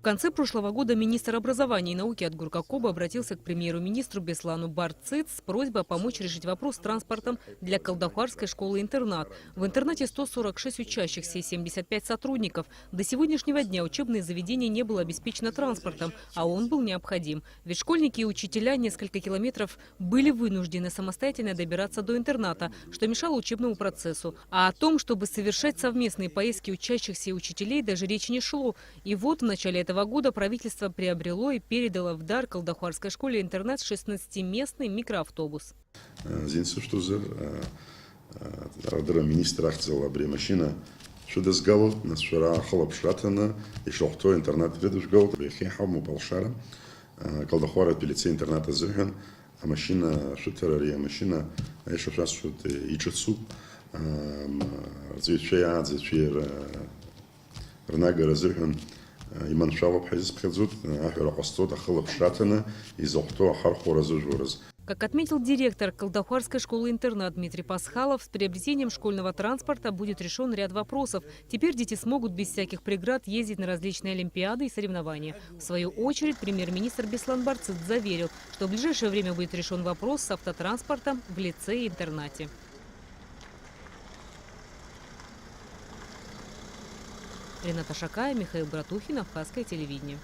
В конце прошлого года министр образования и науки Отгур Какоба обратился к премьеру-министру Беслану Барциц с просьбой помочь решить вопрос с транспортом для Калдахарской школы-интернат. В интернате 146 учащихся и 75 сотрудников. До сегодняшнего дня учебное заведение не было обеспечено транспортом, а он был необходим. Ведь школьники и учителя несколько километров были вынуждены самостоятельно добираться до интерната, что мешало учебному процессу. А о том, чтобы совершать совместные поездки учащихся и учителей, даже речи не шло. И вот в начале этого года правительство приобрело и передало в дар Калдахарской школе-интернат 16-местный микроавтобус. Министр ахтзала бремашина, что дезгал, нас вчера хлоп шатана, и шохто интернат ведушгал, бехеха мупалшара, Калдахара пилице интерната зырхан, а машина шутерария машина, а еще раз шут ичцу, звичая звичер рнага разырхан. Иман Шалов Хазис Пхазут, Ахера Костот, Ахалов Шатана, Изохто, Ахарху Разужураз. Как отметил директор Калдахарской школы-интернат Дмитрий Пасхалов, с приобретением школьного транспорта будет решен ряд вопросов. Теперь дети смогут без всяких преград ездить на различные олимпиады и соревнования. В свою очередь, премьер-министр Беслан Барциц заверил, что в ближайшее время будет решен вопрос с автотранспортом в лицее и интернате. Рената Шакая, Михаил Братухин, Абхазское телевидение.